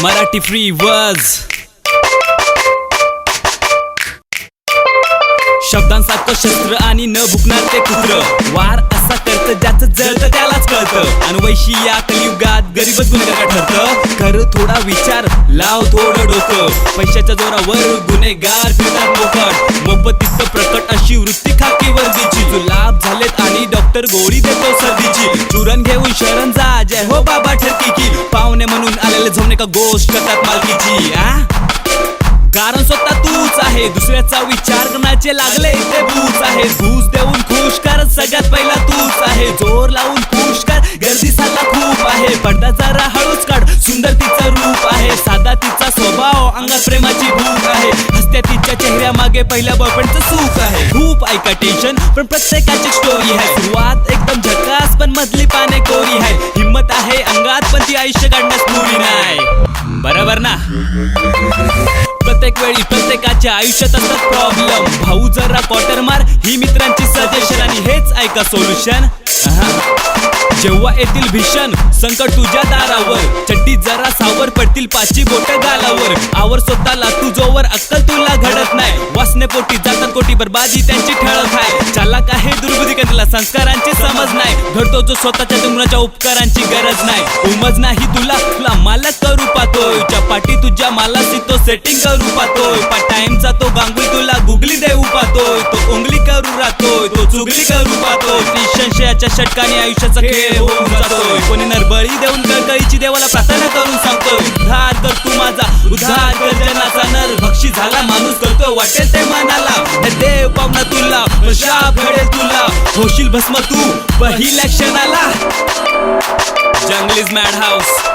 Marathi free वर्ज शब्दांसारखं शस्त्र आणि न भुकणार ते कुत्र वार असा करतं ज्याचं जळतं त्यालाच कळतं आणि वैशी या कलियुगात गरीबच गुन्हेगार ठरतं खरं थोडा विचार लाव थोडं डोकं पैशाच्या जोरावर गुन्हेगार फिरतात मोकट मोफतीचं प्रकट अशी वृत्ती खाकी वर्दीची जुलाब झालेत आणि डॉक्टर गोळी देतो सर्दीची चुरण घेऊन शरण जा जय हो बाबा ठरकी की पाहुणे म्हणून आलेले जाऊन एका गोष्ट करतात मालकीची कारण स्वतः तूच आहे दुसऱ्याचा विचार करण्याचे लागले ते बूच आहे घूस देऊन खुश कर सगळ्यात पहिला तूच आहे जोर लावून खुश कर गर्दी साला खूप आहे पडदा जरा हळूच काढ सुंदर तिचं रूप आहे साधा तिचा स्वभाव अंगात प्रेमाची भूक आहे हसत्या तिच्या चेहऱ्या मागे पहिल्या बॉयफ्रेंडचं सुख आहे खूप ऐका टेन्शन पण प्रत्येकाची स्टोरी आहे सुरुवात एकदम झकास पण मधली पाने कोरी आहे हिम्मत आहे अंगात पण ती आयुष्य काढण्यास पुरी नाही बरोबर ना प्रत्येक वेळी प्रत्येकाच्या आयुष्यात असतात प्रॉब्लेम भाऊ जरा क्वार्टर मार ही मित्रांची सजेशन आणि हेच ऐका सोल्युशन जेव्हा येतील भीषण संकट तुझ्या दारावर चड्डी जरा सावर पडतील पाची बोट गालावर आवर स्वतःला तू जोवर अक्कल तुला घडत नाही वासने पोटी जातात कोटी बरबादी त्यांची ठळक आहे चालक आहे दुर्बुद्धी तिला संस्कारांची समज नाही घडतो जो स्वतःच्या डोंगराच्या उपकारांची गरज नाही उमज नाही तुला मालक करू पाहतोय चपाटी तुझ्या मालाची तो सेटिंग करू पाहतोय टाइमचा तो गांगुली तुला गुगली देऊ पाहतोय तो उंगली करू राहतोय तो चुगली करू पाहतोय संशयाच्या षटकाने आयुष्याचा खेळ होऊन जातोय कोणी नरबळी देऊन कळकळीची देवाला प्रार्थना करून सांगतोय उद्धार कर तू माझा उद्धार कर जनाचा नर भक्षी झाला माणूस करतोय वाटेल ते मनाला देव पावना तुला शाप घडेल तुला होशील भस्म तू पहिल्या क्षणाला जंगल इज मॅड हाऊस